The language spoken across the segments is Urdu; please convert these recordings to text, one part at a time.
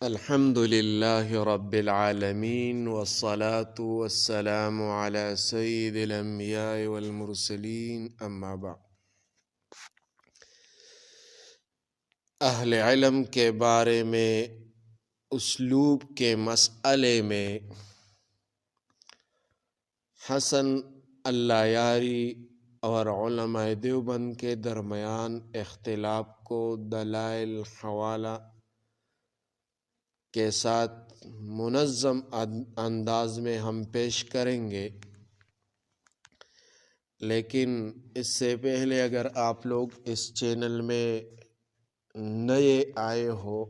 الحمد لله رب العالمين والصلاة والسلام على سيد الأنبياء والمرسلين أما بعد۔ اہل علم کے بارے میں اسلوب کے مسئلے میں حسن اللیاری اور علماء دیوبند کے درمیان اختلاف کو دلائل حوالہ کے ساتھ منظم انداز میں ہم پیش کریں گے، لیکن اس سے پہلے اگر آپ لوگ اس چینل میں نئے آئے ہو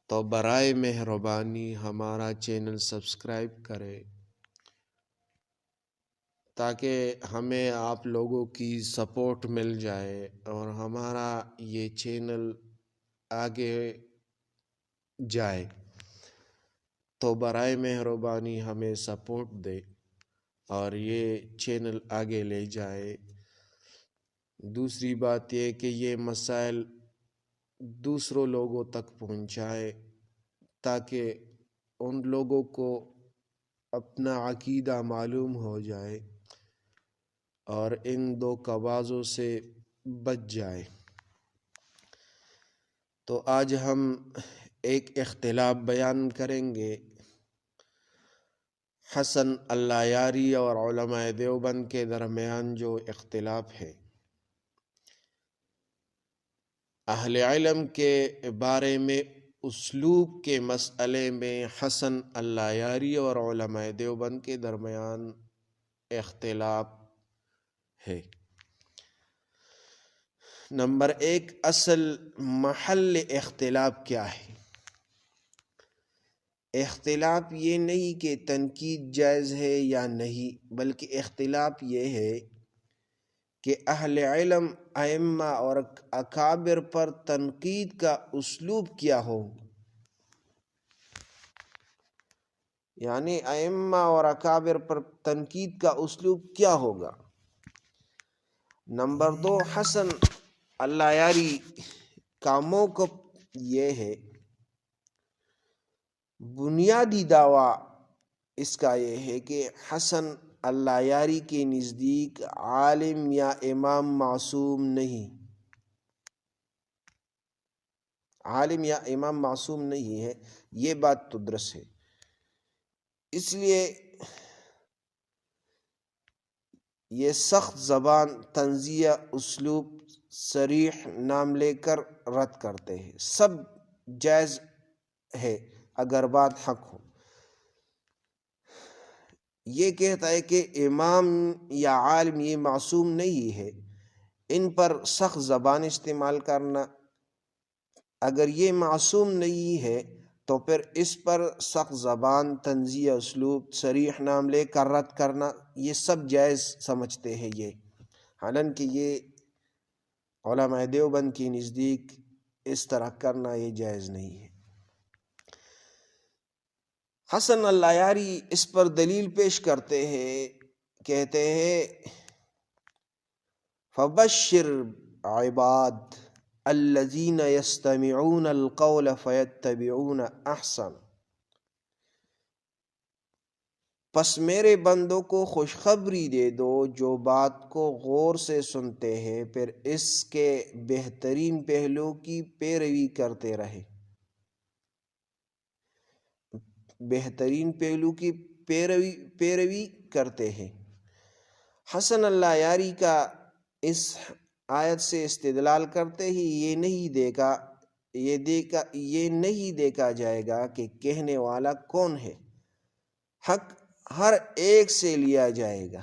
تو برائے مہربانی ہمارا چینل سبسکرائب کریں تاکہ ہمیں آپ لوگوں کی سپورٹ مل جائے اور ہمارا یہ چینل آگے جائے۔ تو برائے مہربانی ہمیں سپورٹ دے اور یہ چینل آگے لے جائے۔ دوسری بات یہ کہ یہ مسائل دوسروں لوگوں تک پہنچائے تاکہ ان لوگوں کو اپنا عقیدہ معلوم ہو جائے اور ان دو بازوں سے بچ جائے۔ تو آج ہم ایک اختلاف بیان کریں گے، حسن اللیاری اور علماء دیوبند کے درمیان جو اختلاف ہے۔ اہل علم کے بارے میں اسلوب کے مسئلے میں حسن اللیاری اور علماء دیوبند کے درمیان اختلاف ہے۔ نمبر ایک، اصل محل اختلاف کیا ہے؟ اختلاف یہ نہیں کہ تنقید جائز ہے یا نہیں، بلکہ اختلاف یہ ہے کہ اہل علم ائمہ اور اکابر پر تنقید کا اسلوب کیا ہو، یعنی ائمہ اور اکابر پر تنقید کا اسلوب کیا ہوگا۔ نمبر دو، حسن اللیاری کا موقف یہ ہے، بنیادی دعویٰ اس کا یہ ہے کہ حسن اللیاری کے نزدیک عالم یا امام معصوم نہیں، عالم یا امام معصوم نہیں ہے۔ یہ بات تو درست ہے، اس لیے یہ سخت زبان تنزیہ اسلوب صریح نام لے کر رد کرتے ہیں۔ سب جائز ہے اگر بات حق ہو۔ یہ کہتا ہے کہ امام یا عالم یہ معصوم نہیں ہے، ان پر سخت زبان استعمال کرنا، اگر یہ معصوم نہیں ہے تو پھر اس پر سخت زبان تنزیہ اسلوب صریح نام لے کر رد کرنا، یہ سب جائز سمجھتے ہیں یہ، حالانکہ یہ علماء دیوبند کے نزدیک اس طرح کرنا یہ جائز نہیں ہے۔ حسن اللیاری اس پر دلیل پیش کرتے ہیں، کہتے ہیں فبشر عباد الذین یستمعون القول فیتبعون احسن، پس میرے بندوں کو خوشخبری دے دو جو بات کو غور سے سنتے ہیں پھر اس کے بہترین پہلو کی پیروی کرتے رہے، بہترین پہلو کی پیروی کرتے ہیں۔ حسن اللیاری کا اس آیت سے استدلال کرتے ہی یہ نہیں دیکھا جائے گا کہ کہنے والا کون ہے، حق ہر ایک سے لیا جائے گا،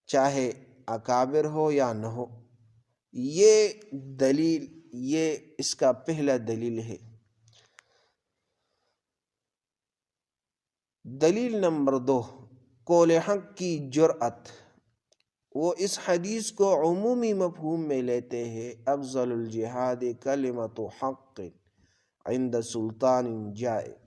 چاہے اکابر ہو یا نہ ہو۔ یہ اس کا پہلا دلیل ہے۔ دلیل نمبر دو، قول حق کی جرأت۔ وہ اس حدیث کو عمومی مفہوم میں لیتے ہیں، افضل الجہاد کلمۃ حق عند سلطان جائر،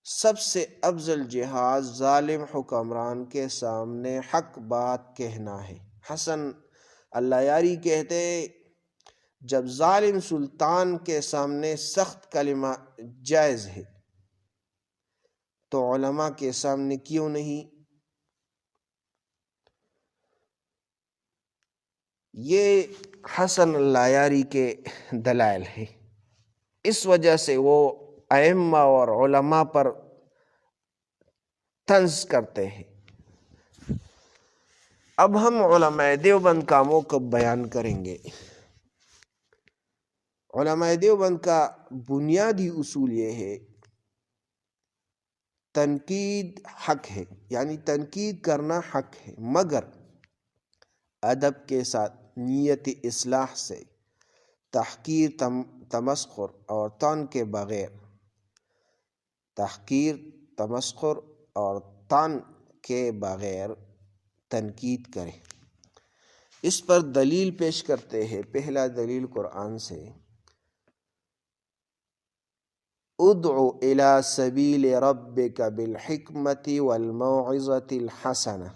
سب سے افضل جہاد ظالم حکمران کے سامنے حق بات کہنا ہے۔ حسن اللیاری کہتے جب ظالم سلطان کے سامنے سخت کلمہ جائز ہے تو علماء کے سامنے کیوں نہیں؟ یہ حسن العیاری کے دلائل ہیں۔ اس وجہ سے وہ ائمہ اور علماء پر طنز کرتے ہیں۔ اب ہم علماء دیوبند کا موقف بیان کریں گے۔ علماء دیوبند کا بنیادی اصول یہ ہے، تنقید حق ہے، یعنی تنقید کرنا حق ہے، مگر ادب کے ساتھ، نیت اصلاح سے، تحقیر، تمسخر اور طعن کے بغیر۔ تحقیر، تمسخر اور طعن کے بغیر تنقید کرے۔ اس پر دلیل پیش کرتے ہیں۔ پہلا دلیل قرآن سے، ادعو الی سبیل ربک بالحکمت والموعظۃ الحسنہ،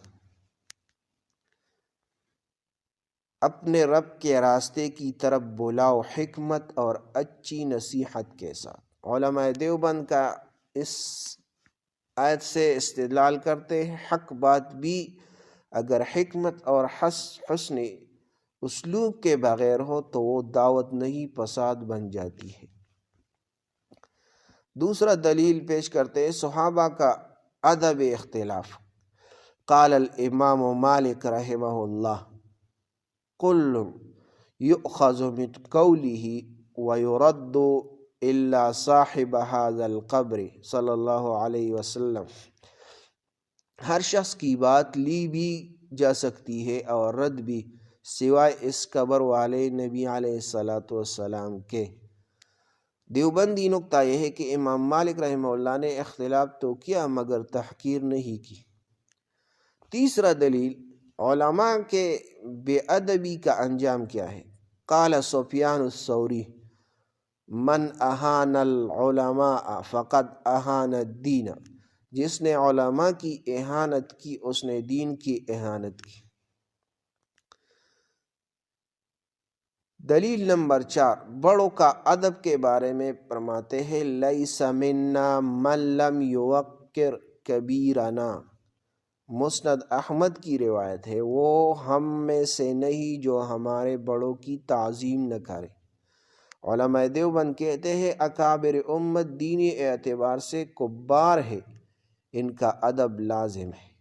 اپنے رب کے راستے کی طرف بلاؤ حکمت اور اچھی نصیحت کے ساتھ۔ علماء دیوبند کا اس آیت سے استدلال کرتے ہیں، حق بات بھی اگر حکمت اور حسن اسلوب کے بغیر ہو تو وہ دعوت نہیں، فساد بن جاتی ہے۔ دوسرا دلیل پیش کرتے ہیں، صحابہ کا ادب اختلاف۔ قال الامام مالک رحمہ اللہ، کل یؤخذ من قوله ویرد الا صاحب هذا القبر صلی اللہ علیہ وسلم، ہر شخص کی بات لی بھی جا سکتی ہے اور رد بھی، سوائے اس قبر والے نبی علیہ السلام کے۔ دیوبندی نقطہ یہ ہے کہ امام مالک رحمہ اللہ نے اختلاف تو کیا مگر تحقیر نہیں کی۔ تیسرا دلیل، علماء کے بے ادبی کا انجام کیا ہے۔ قال سفیان الثوری، من اہان العلماء فقد اہان الدین، جس نے علماء کی اہانت کی اس نے دین کی اہانت کی۔ دلیل نمبر 4، بڑوں کا ادب کے بارے میں فرماتے ہیں، لیس منا من لم یوقر کبیرنا، مسند احمد کی روایت ہے، وہ ہم میں سے نہیں جو ہمارے بڑوں کی تعظیم نہ کرے۔ علماء دیوبند کہتے ہیں، اکابر امت دینی اعتبار سے کبار ہے، ان کا ادب لازم ہے۔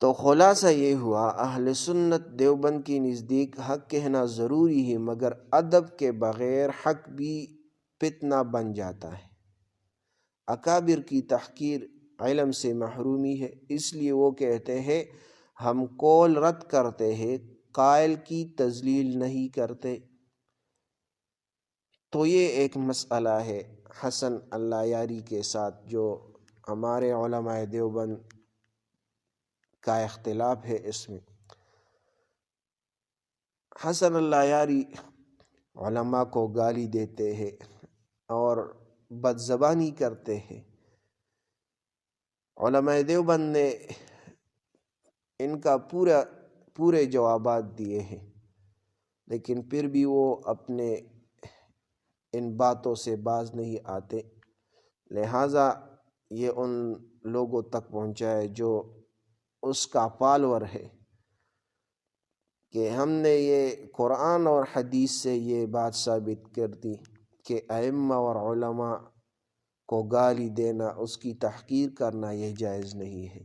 تو خلاصہ یہ ہوا، اہل سنت دیوبند کی نزدیک حق کہنا ضروری ہے، مگر ادب کے بغیر حق بھی فتنہ بن جاتا ہے۔ اکابر کی تحقیر علم سے محرومی ہے، اس لیے وہ کہتے ہیں ہم قول رد کرتے ہیں، قائل کی تذلیل نہیں کرتے۔ تو یہ ایک مسئلہ ہے حسن العیاری کے ساتھ جو ہمارے علماء دیوبند کا اختلاف ہے۔ اس میں حسن العیاری علماء کو گالی دیتے ہیں اور بد زبانی کرتے ہیں۔ علماء دیوبند نے ان کا پورے جوابات دیے ہیں، لیکن پھر بھی وہ اپنے ان باتوں سے باز نہیں آتے، لہٰذا یہ ان لوگوں تک پہنچائے جو اس کا فالور ہے کہ ہم نے یہ قرآن اور حدیث سے یہ بات ثابت کر دی کہ ائمہ اور علماء کو گالی دینا، اس کی تحقیر کرنا یہ جائز نہیں ہے۔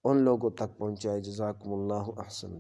ان لوگوں تک پہنچائے۔ جزاکم اللہ احسن۔